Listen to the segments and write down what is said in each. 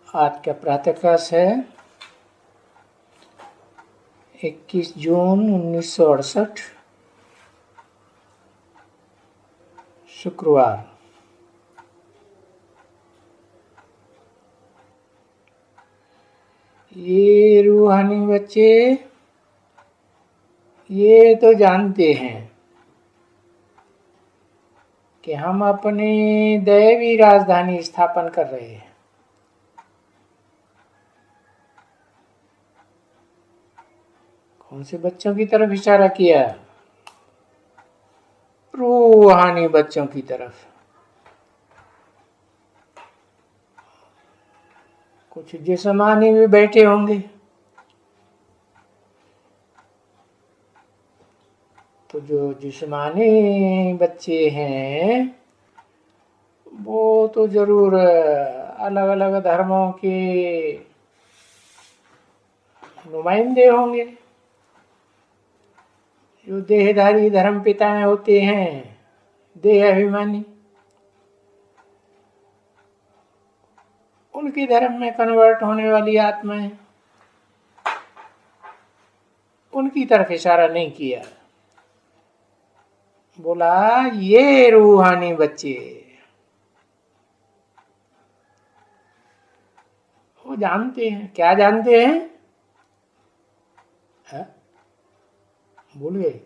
आज का प्रातःकाश है 21 जून 1968 शुक्रवार। ये रूहानी बच्चे ये तो जानते हैं कि हम अपनी दैवी राजधानी स्थापन कर रहे हैं। कौन से बच्चों की तरफ इशारा किया? रूहानी बच्चों की तरफ। कुछ जिस्मानी भी बैठे होंगे, तो जो जिस्मानी बच्चे हैं वो तो जरूर अलग अलग धर्मों के नुमाइंदे होंगे। जो देहधारी धर्म पिताएं होते हैं, देह अभिमानी, उनकी धर्म में कन्वर्ट होने वाली आत्माएं, उनकी तरफ इशारा नहीं किया। बोला ये रूहानी बच्चे। वो जानते हैं। क्या जानते हैं? भूल गए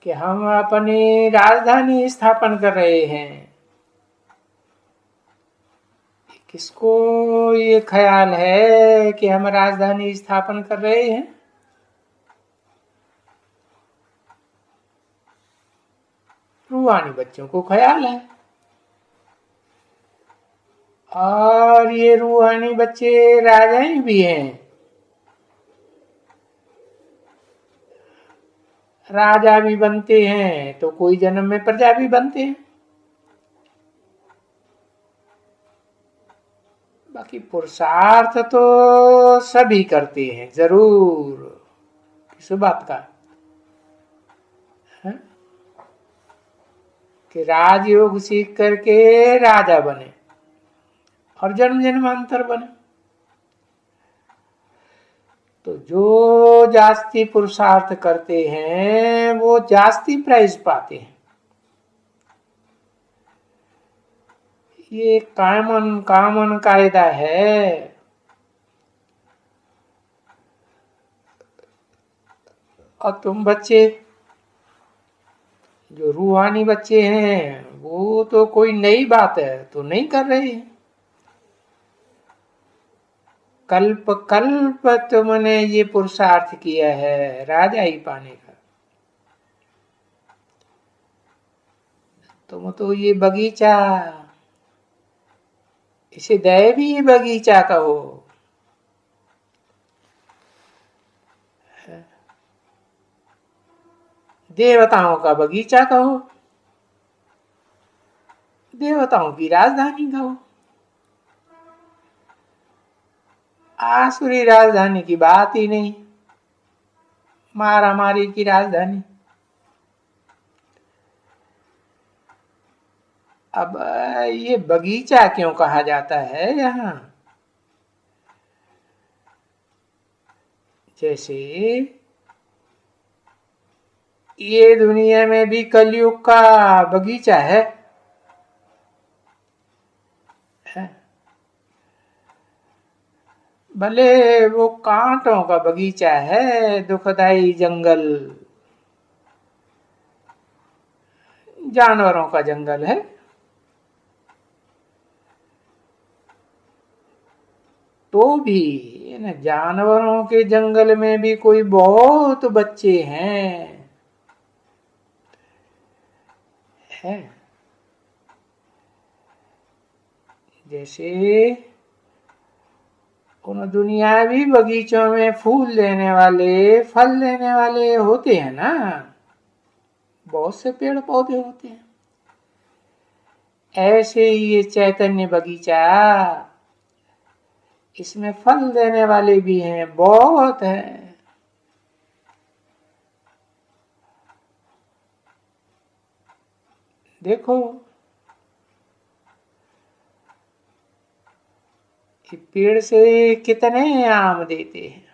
कि हम अपनी राजधानी स्थापन कर रहे हैं। किसको ये ख्याल है कि हम राजधानी स्थापन कर रहे हैं? रूहानी बच्चों को ख्याल है। और ये रूहानी बच्चे राजाएं भी हैं। राजा भी बनते हैं तो कोई जन्म में प्रजा भी बनते हैं। बाकी पुरुषार्थ तो सभी करते हैं जरूर। किस बात का है? कि राजयोग सीख करके राजा बने और जन्म जन्मांतर बने। तो जो जास्ती पुरुषार्थ करते हैं वो जास्ती प्राइज पाते हैं। ये कामन कायदा है। और तुम बच्चे जो रूहानी बच्चे हैं वो तो कोई नई बात है तो नहीं कर रहे हैं। कल्प कल्प तुमने ये पुरुषार्थ किया है राजा ही पाने का। तुम तो ये बगीचा, इसे दैवी बगीचा कहो। देवताओं का बगीचा कहो, देवताओं की राजधानी कहो। आसुरी राजधानी की बात ही नहीं, मारा मारी की राजधानी। अब ये बगीचा क्यों कहा जाता है यहाँ? जैसे ये दुनिया में भी कलयुग का बगीचा है। भले वो कांटों का बगीचा है, दुखदाई जंगल, जानवरों का जंगल है। तो भी जानवरों के जंगल में भी कोई बहुत बच्चे हैं। जैसे उन दुनियावी बगीचों में फूल देने वाले, फल देने वाले होते हैं ना, बहुत से पेड़ पौधे होते हैं। ऐसे ही ये चैतन्य बगीचा, इसमें फल देने वाले भी हैं, बहुत हैं। देखो कि पेड़ से कितने आम देते हैं।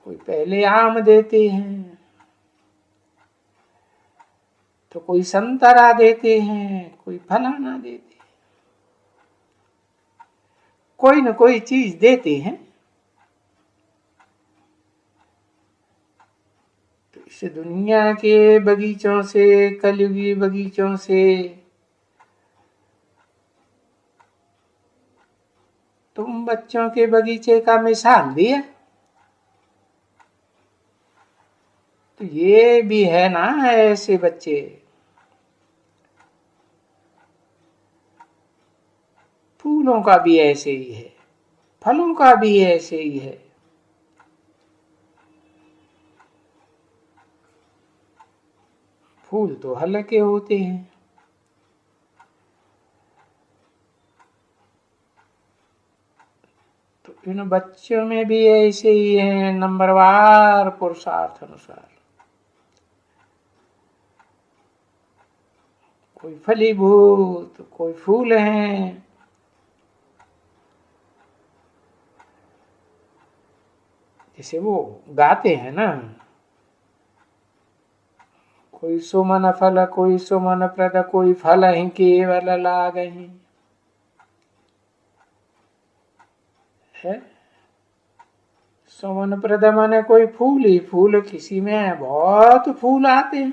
कोई पहले आम देते हैं, तो कोई संतरा देते हैं, कोई फलाना देते हैं, कोई न कोई चीज देते हैं। तो इस दुनिया के बगीचों से, कलयुगी बगीचों से तुम बच्चों के बगीचे का मिसाल दिया, तो ये भी है ना ऐसे बच्चे। फूलों का भी ऐसे ही है, फलों का भी ऐसे ही है। फूल तो हल्के होते हैं, तो इन बच्चों में भी ऐसे ही है, नंबरवार पुरुषार्थ अनुसार। कोई फलीभूत, कोई फूल हैं। जैसे वो गाते हैं ना, कोई सुमन फल, कोई सुमन प्रद, कोई फल ही केवल लागहि है। सुमन प्रद माने कोई फूल ही फूल, किसी में बहुत फूल आते हैं,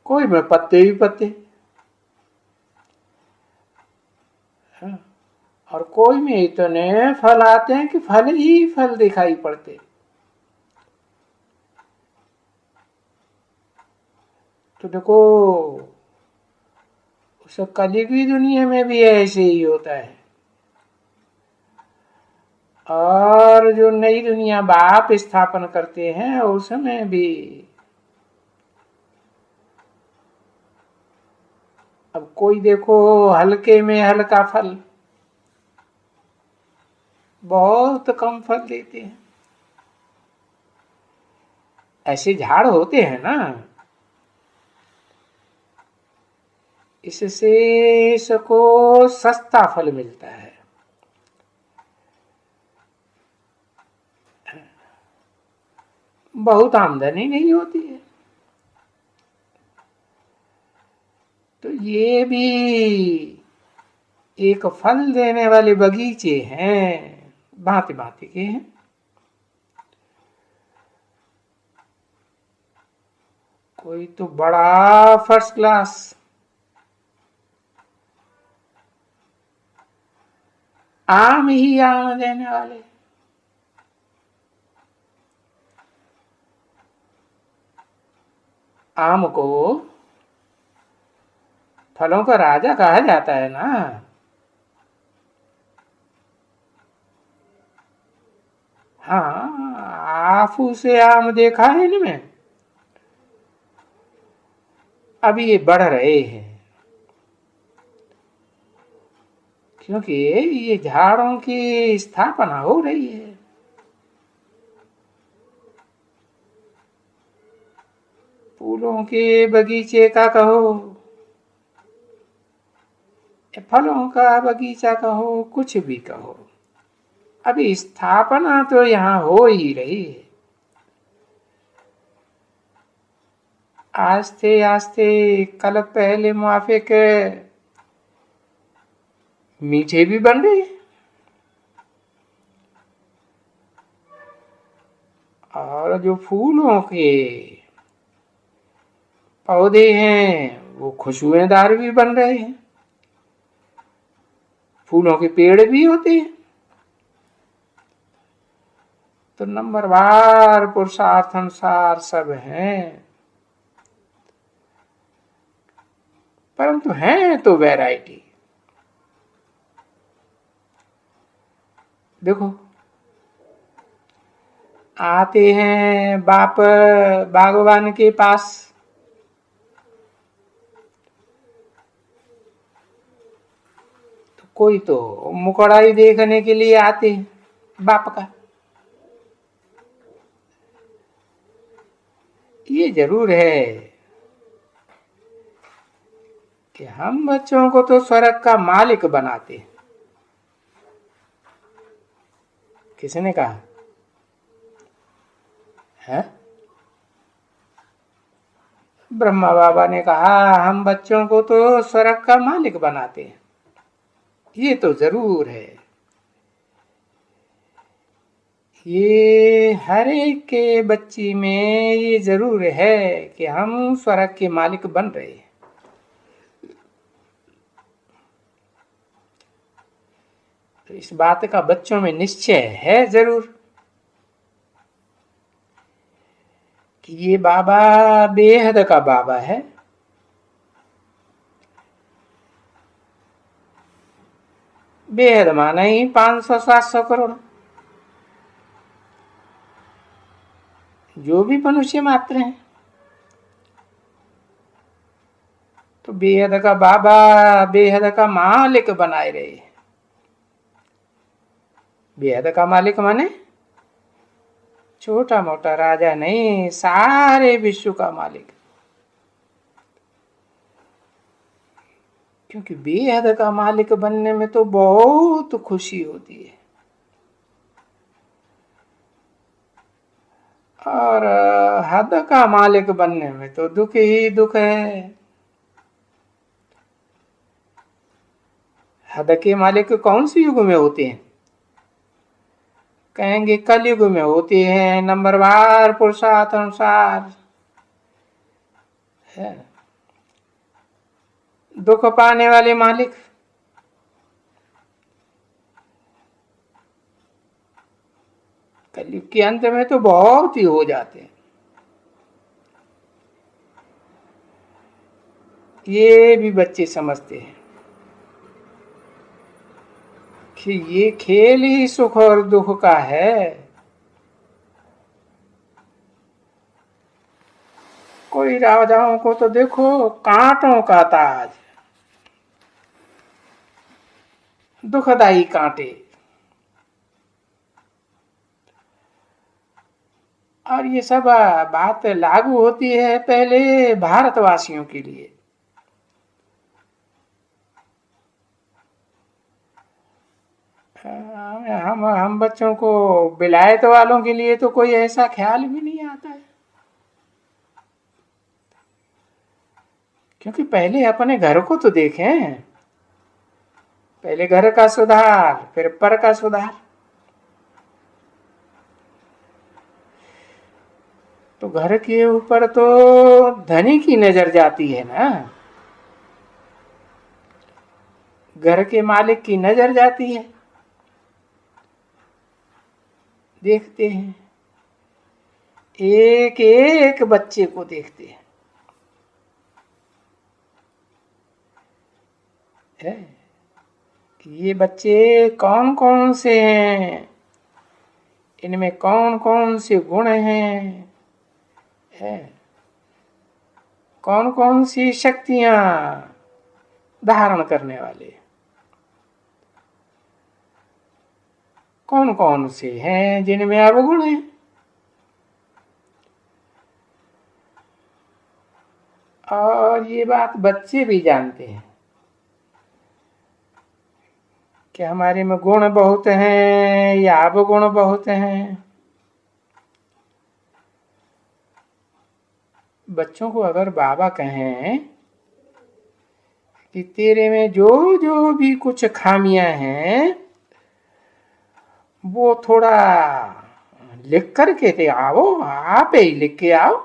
कोई में पत्ते ही पत्ते, हाँ। और कोई में इतने फल आते हैं कि फल ही फल दिखाई पड़ते। तो देखो, उस कलयुगी दुनिया में भी ऐसे ही होता है। और जो नई दुनिया बाप स्थापन करते हैं उसमें भी अब कोई देखो हल्के में हल्का फल, बहुत कम फल देते हैं। ऐसे झाड़ होते हैं ना, इससे इसको सस्ता फल मिलता है। बहुत आमदनी नहीं होती है। तो ये भी एक फल देने वाले बगीचे हैं, भांति भांति के हैं। कोई तो बड़ा फर्स्ट क्लास, आम ही आम देने वाले। आम को फलों का राजा कहा जाता है ना। हाँ, आफू से आम देखा है इनमें, अभी ये बढ़ रहे हैं, क्योंकि ये झाड़ों की स्थापना हो रही है। फूलों के बगीचे का कहो, फलों का बगीचा कहो, कुछ भी कहो, अभी स्थापना तो यहाँ हो ही रही है। आस्ते आस्ते कल पहले मुआफिक मीठे भी बन रहे हैं, और जो फूलों के पौधे हैं वो खुशबूदार भी बन रहे हैं। फूलों के पेड़ भी होते हैं। तो नंबरवार पुरुषार्थ अनुसार सब हैं, परंतु हैं तो वैरायटी। देखो, आते हैं बाप बागवान के पास, तो कोई तो मुकड़ाई देखने के लिए आते हैं बाप का। ये जरूर है कि हम बच्चों को तो स्वर्ग का मालिक बनाते हैं। किसने कहा है? ब्रह्मा बाबा ने कहा हम बच्चों को तो स्वर्ग का मालिक बनाते हैं। ये तो जरूर है, ये हर एक के बच्ची में ये जरूर है कि हम स्वर्ग के मालिक बन रहे हैं। तो इस बात का बच्चों में निश्चय है जरूर कि ये बाबा बेहद का बाबा है। बेहद माना ही 500-700 करोड़ जो भी मनुष्य मात्र हैं, तो बेहद का बाबा बेहद का मालिक बनाए रहे। बेहद का मालिक माने छोटा मोटा राजा नहीं, सारे विश्व का मालिक। क्योंकि बेहद का मालिक बनने में तो बहुत खुशी होती है, और हद का मालिक बनने में तो दुख ही दुख है। हद के मालिक कौन से युग में होते हैं? कहेंगे कलयुग में होते हैं, नंबरवार पुरुषार्थ अनुसार है। दुख पाने वाले मालिक कलयुग के अंत में तो बहुत ही हो जाते हैं। ये भी बच्चे समझते हैं कि ये खेल ही सुख और दुख का है। कोई राजाओं को तो देखो कांटों का ताज, दुखदाई कांटे, और ये सब बात लागू होती है पहले भारतवासियों के लिए। हम बच्चों को, विलायत वालों के लिए तो कोई ऐसा ख्याल भी नहीं आता है। क्योंकि पहले अपने घर को तो देखें, पहले घर का सुधार फिर पर का सुधार। तो घर के ऊपर तो धनी की नजर जाती है ना, घर के मालिक की नजर जाती है। देखते हैं, एक एक बच्चे को देखते हैं है कि ये बच्चे कौन कौन से हैं, इनमें कौन कौन से गुण हैं, है कौन कौन सी शक्तियां धारण करने वाले, कौन कौन से हैं जिनमें अवगुण हैं। और ये बात बच्चे भी जानते हैं कि हमारे में गुण बहुत हैं या अवगुण बहुत हैं। बच्चों को अगर बाबा कहें कि तेरे में जो जो भी कुछ खामियां हैं वो थोड़ा लिख करके दे आओ, आप ही लिख के आओ,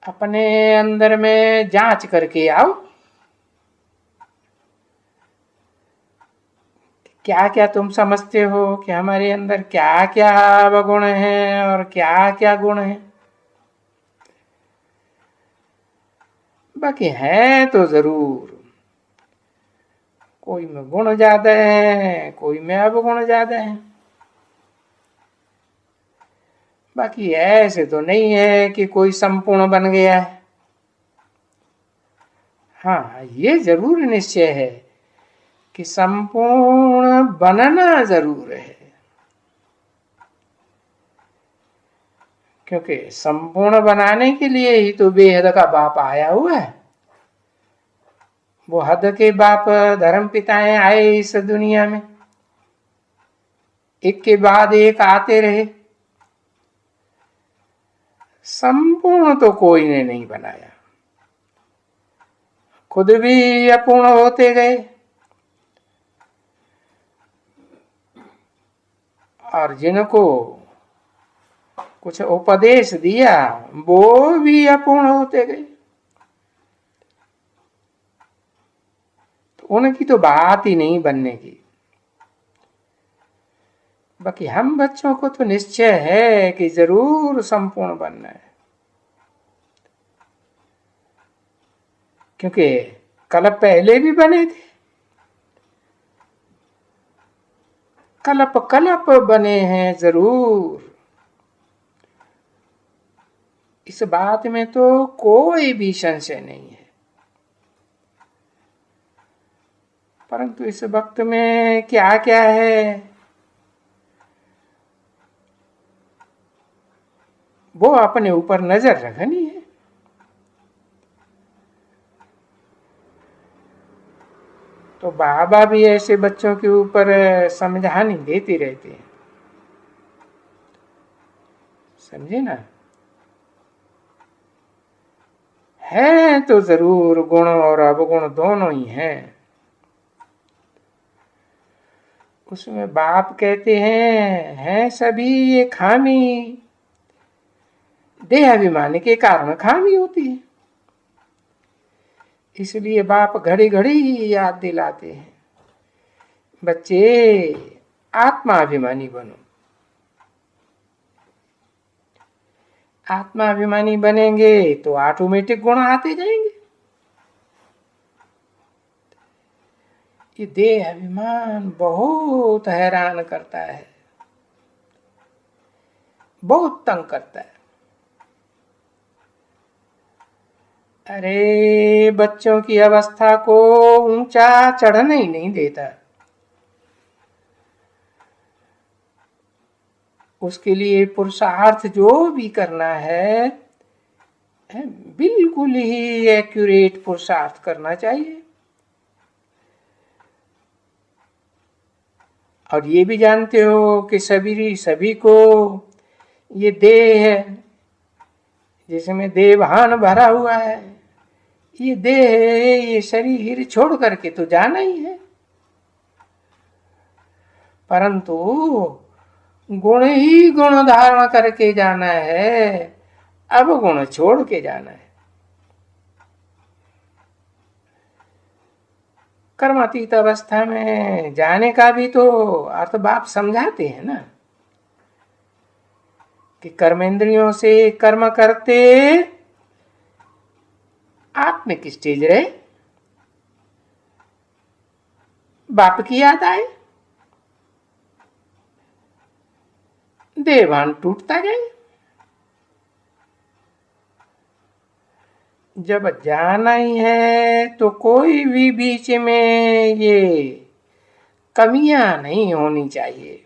अपने अंदर में जांच करके आओ, क्या क्या तुम समझते हो कि हमारे अंदर क्या क्या अवगुण हैं और क्या क्या गुण हैं। बाकी है तो जरूर, कोई में गुण ज्यादा है, कोई में अवगुण ज्यादा है। बाकी ऐसे तो नहीं है कि कोई संपूर्ण बन गया है। हाँ, ये जरूर निश्चय है कि संपूर्ण बनना जरूर है। क्योंकि संपूर्ण बनाने के लिए ही तो बेहद का बाप आया हुआ है। वो हद के बाप धर्म पिताएं आए इस दुनिया में, एक के बाद एक आते रहे। संपूर्ण तो कोई ने नहीं बनाया, खुद भी अपूर्ण होते गए और जिनको कुछ उपदेश दिया वो भी अपूर्ण होते गए। तो उनकी तो बात ही नहीं बनने की। बाकी हम बच्चों को तो निश्चय है कि जरूर संपूर्ण बनना है, क्योंकि कल्प पहले भी बने थे, कल्प कल्प बने हैं जरूर। इस बात में तो कोई भी संशय नहीं है। परंतु इस वक्त में क्या क्या है वो अपने ऊपर नजर रखनी है। तो बाबा भी ऐसे बच्चों के ऊपर समझानी देती रहती है, समझे ना। है तो जरूर गुण और अवगुण दोनों ही हैं। उसमें बाप कहते हैं सभी ये खामी देहाभिमान के कारण खामी होती है। इसलिए बाप घड़ी घड़ी याद दिलाते हैं, बच्चे आत्माभिमानी बनो। आत्माभिमानी बनेंगे तो ऑटोमेटिक गुण आते जाएंगे। ये देह अभिमान बहुत हैरान करता है, बहुत तंग करता है। अरे बच्चों की अवस्था को ऊंचा चढ़ने ही नहीं देता। उसके लिए पुरुषार्थ जो भी करना है बिल्कुल ही एक्यूरेट पुरुषार्थ करना चाहिए। और ये भी जानते हो कि सभी को ये देह है जिसमें देवहान भरा हुआ है, ये देह ये शरीर छोड़ करके तो जाना ही है। परंतु गुण ही गुण धारण करके जाना है, अब गुण छोड़ के जाना है। कर्मातीत अवस्था में जाने का भी तो अर्थ बाप समझाते हैं ना, कि कर्मेंद्रियों से कर्म करते आत्मिक स्टेज रहे, बाप की याद आए, देवान टूटता जाए। जब जाना ही है तो कोई भी बीच में ये कमियां नहीं होनी चाहिए,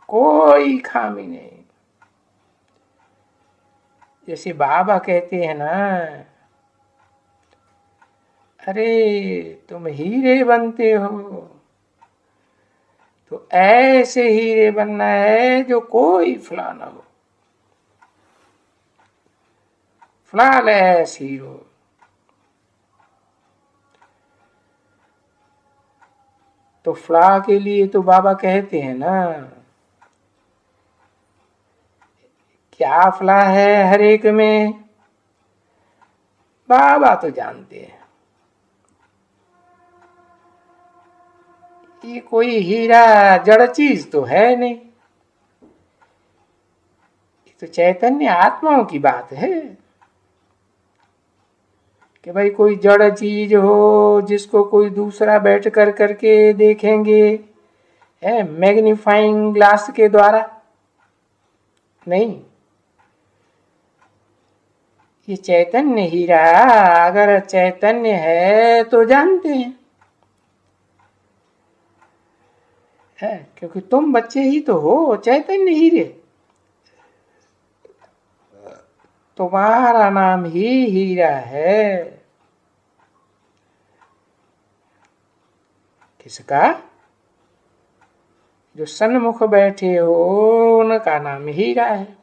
कोई खामी नहीं। जैसे बाबा कहते हैं ना, अरे तुम हीरे बनते हो तो ऐसे हीरे बनना है जो कोई फ्ला ना हो, फ्लॉलेस हीरो। तो फ्ला के लिए तो बाबा कहते हैं ना, क्या फ्ला है हर एक में बाबा तो जानते हैं। ये कोई हीरा जड़ चीज तो है नहीं, ये तो चैतन्य आत्माओं की बात है। कि भाई कोई जड़ चीज हो जिसको कोई दूसरा बैठ कर करके देखेंगे है मैग्नीफाइंग ग्लास के द्वारा, नहीं। ये चैतन्य हीरा अगर चैतन्य है तो जानते हैं, है क्योंकि तुम बच्चे ही तो हो चैतन्य हीरे। तुम्हारा नाम ही हीरा है। किसका? जो सन्मुख बैठे हो उनका नाम हीरा है।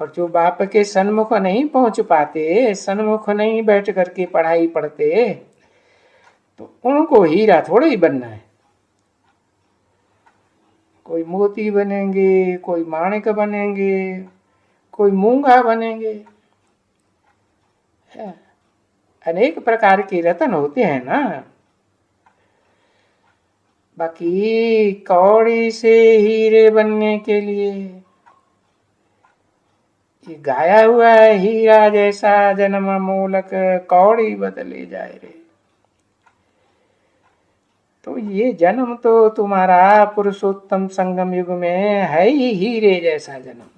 और जो बाप के सन्मुख नहीं पहुंच पाते, सन्मुख नहीं बैठ करके पढ़ाई पढ़ते, तो उनको हीरा थोड़ा ही बनना है। कोई मोती बनेंगे, कोई माणिक बनेंगे, कोई मूंगा बनेंगे। अनेक प्रकार के रत्न होते हैं ना। बाकी कौड़ी से हीरे बनने के लिए ये गाया हुआ है, हीरा जैसा जन्म मूलक कौड़ी बदले जाए रे। तो ये जन्म तो तुम्हारा पुरुषोत्तम संगम युग में है ही हीरे जैसा जन्म।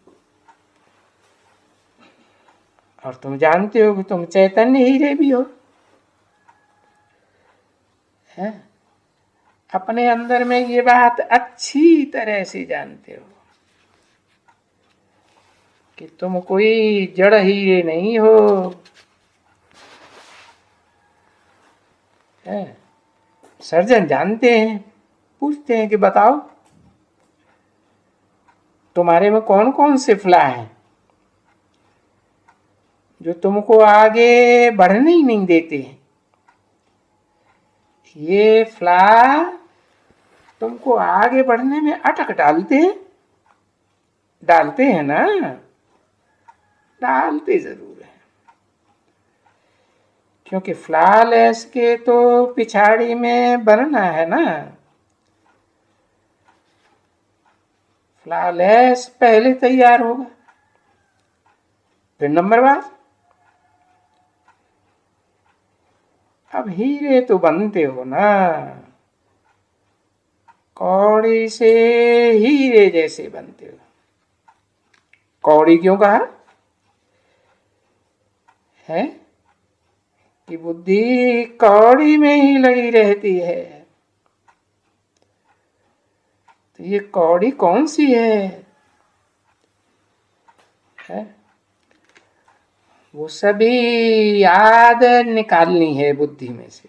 और तुम जानते हो कि तुम चैतन्य हीरे भी हो। है? अपने अंदर में ये बात अच्छी तरह से जानते हो कि तुम कोई जड़ हीरे नहीं हो। है? सर्जन जानते हैं, पूछते हैं कि बताओ तुम्हारे में कौन कौन से फ्ला हैं जो तुमको आगे बढ़ने ही नहीं देते हैं। ये फ्ला तुमको आगे बढ़ने में अटक डालते हैं ना, डालते जरूर है। क्योंकि फ्लॉलेस के तो पिछाड़ी में बनना है ना। फ्लॉलेस पहले तैयार होगा, फिर नंबरवार। अब हीरे तो बनते हो ना, कौड़ी से हीरे जैसे बनते हो। कौड़ी क्यों कहा है? कि बुद्धि कौड़ी में ही लगी रहती है। तो ये कौड़ी कौन सी है? वो सभी याद निकालनी है बुद्धि में से।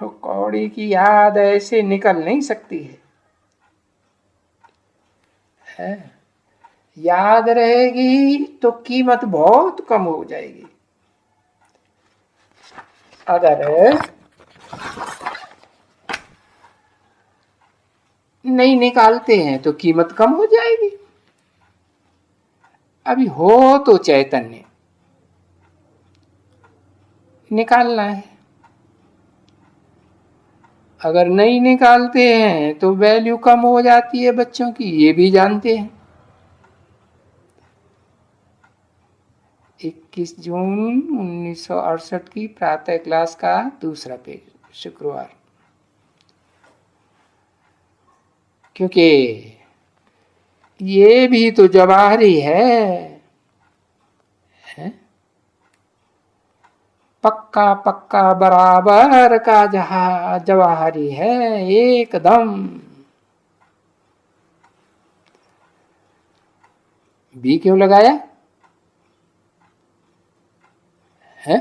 वो कौड़ी की याद ऐसे निकल नहीं सकती है? याद रहेगी तो कीमत बहुत कम हो जाएगी। अगर नहीं निकालते हैं तो कीमत कम हो जाएगी। अभी हो तो चैतन्य निकालना है। अगर नहीं निकालते हैं तो वैल्यू कम हो जाती है बच्चों की, ये भी जानते हैं। 21 जून 1968 की प्रातः क्लास का दूसरा पेज, शुक्रवार। क्योंकि ये भी तो जवाहरी है? पक्का पक्का बराबर का जवाहरी है एकदम। भी क्यों लगाया है?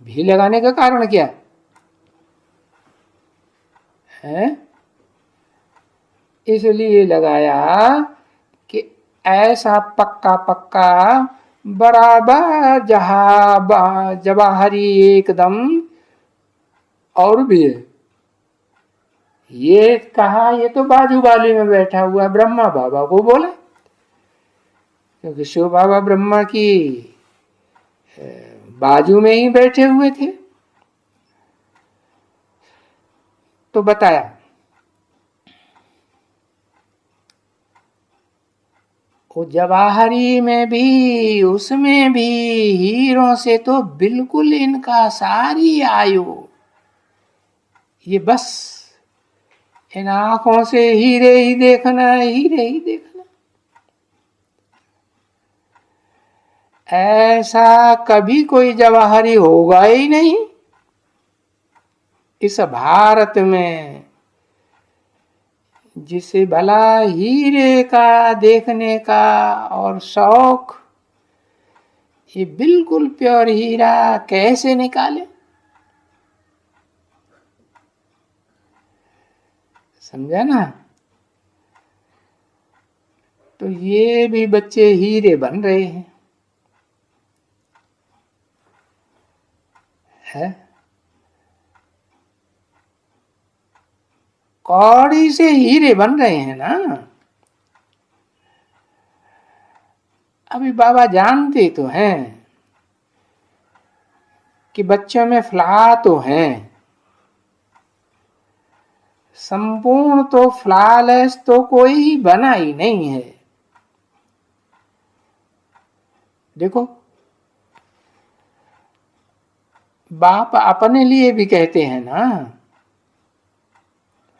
भी लगाने का कारण क्या है? इसलिए लगाया कि ऐसा पक्का पक्का बराबर जवाहरी एकदम और भी है। ये कहा, ये तो बाजू वाली में बैठा हुआ ब्रह्मा बाबा को बोला, क्योंकि शिव बाबा ब्रह्मा की बाजू में ही बैठे हुए थे। तो बताया वो जवाहरी में भी, उसमें भी हीरों से तो बिल्कुल इनका सारी आयु, ये बस इन आंखों से हीरे ही देखना है, हीरे ही देखना। ऐसा कभी कोई जवाहरी होगा ही नहीं इस भारत में। जिसे भला हीरे का देखने का और शौक, ये बिल्कुल प्योर हीरा कैसे निकाले? समझा ना? तो ये भी बच्चे हीरे बन रहे हैं, है? कौड़ी से हीरे बन रहे हैं ना। अभी बाबा जानते तो हैं कि बच्चों में फ्ला तो हैं, संपूर्ण तो फ्लॉलेस तो कोई बना ही नहीं है। देखो, बाप अपने लिए भी कहते हैं ना,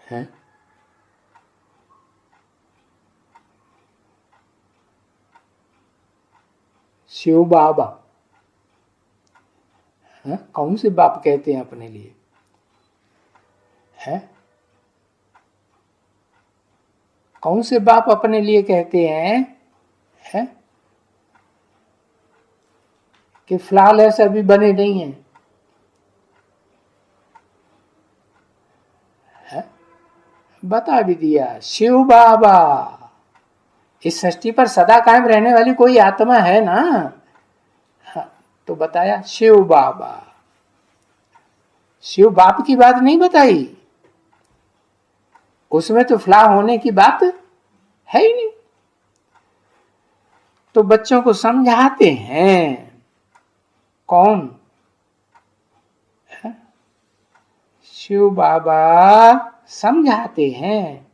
है? शिव बाबा, है? कौन से बाप कहते हैं अपने लिए, है? कौन से बाप अपने लिए कहते हैं, है? कि फ्लॉलेस अभी बने नहीं हैं, है? बता भी दिया, शिव बाबा। इस सृष्टि पर सदा कायम रहने वाली कोई आत्मा है ना, हाँ, तो बताया शिव बाबा। शिव बाप की बात नहीं बताई, उसमें तो फ्ला होने की बात है ही नहीं। तो बच्चों को समझाते हैं, कौन? शिव बाबा समझाते हैं,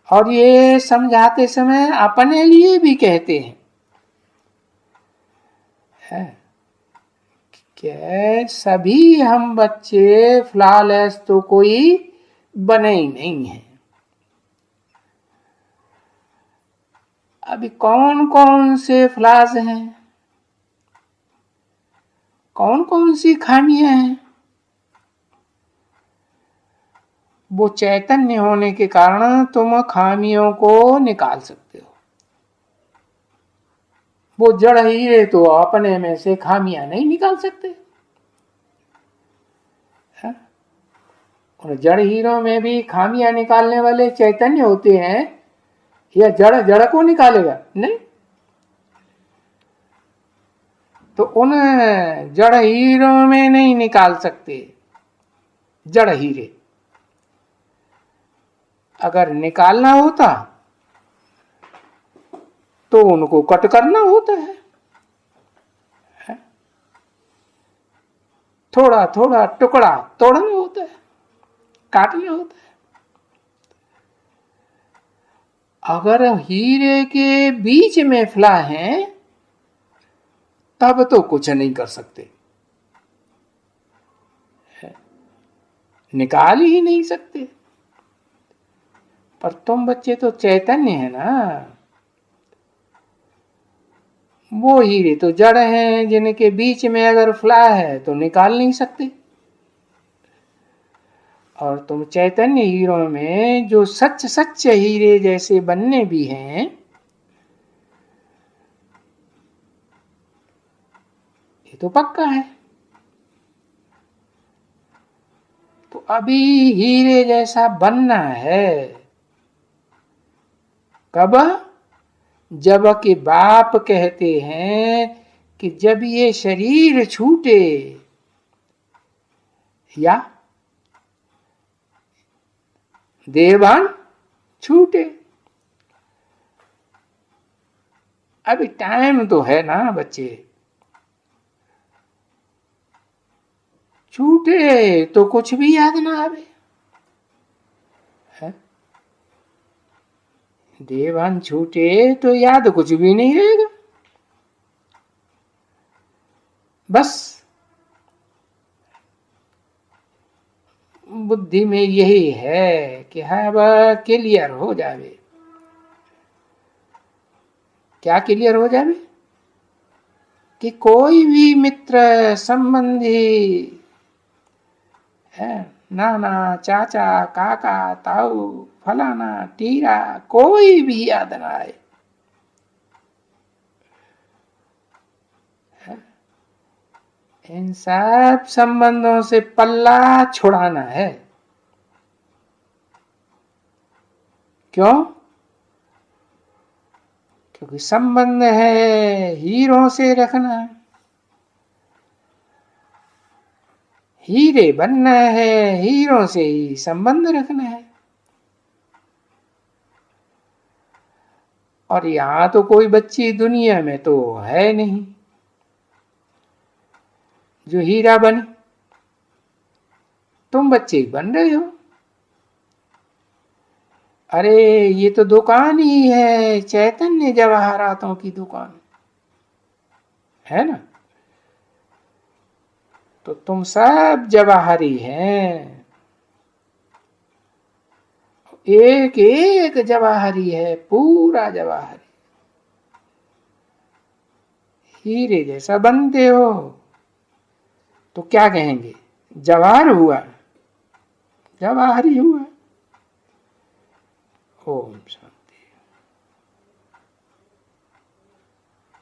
और ये समझाते समय अपने लिए भी कहते हैं, है? कि सभी हम बच्चे फ्लॉलेस तो कोई बने ही नहीं है। अभी कौन कौन से फ्लॉज हैं, कौन कौन सी खामियां हैं? वो चैतन्य होने के कारण तुम खामियों को निकाल सकते हो। वो जड़ हीरे तो अपने में से खामियां नहीं निकाल सकते, है? और जड़ हीरों में भी खामियां निकालने वाले चैतन्य होते हैं, या जड़ जड़ को निकालेगा? नहीं। तो उन जड़ हीरों में नहीं निकाल सकते जड़ हीरे। अगर निकालना होता तो उनको कट करना होता है, थोड़ा थोड़ा टुकड़ा तोड़ना होता है, काटना होता है। अगर हीरे के बीच में फ्ला है तब तो कुछ नहीं कर सकते, निकाल ही नहीं सकते। पर तुम बच्चे तो चैतन्य है ना, वो हीरे तो जड़ हैं जिनके बीच में अगर फ्ला है तो निकाल नहीं सकते। और तुम चैतन्य हीरों में जो सच सच हीरे जैसे बनने भी हैं, ये तो पक्का है। तो अभी हीरे जैसा बनना है कब? जब कि बाप कहते हैं कि जब ये शरीर छूटे या देहभान छूटे। अभी टाइम तो है ना बच्चे, छूटे तो कुछ भी याद ना आवे, है? देहभान छूटे तो याद कुछ भी नहीं रहेगा। बस बुद्धि में यही है कि हाँ वह क्लियर हो जावे। क्या क्लियर हो जावे? कि कोई भी मित्र संबंधी है, नाना चाचा काका ताऊ फलाना टीरा कोई भी याद ना आए। इन सब संबंधों से पल्ला छुड़ाना है। क्यों? क्योंकि संबंध है हीरों से रखना, हीरे बनना है, हीरों से ही संबंध रखना है। और यहां तो कोई बच्ची दुनिया में तो है नहीं जो हीरा बने। तुम बच्चे बन रहे हो। अरे ये तो दुकान ही है, चैतन्य जवाहरातों की दुकान है ना। तो तुम सब जवाहरी हैं, एक एक जवाहरी है, पूरा जवाहरी। हीरे जैसा बनते हो तो क्या कहेंगे? जवाहर हुआ, जवाहरी हुआ। ओम शांति।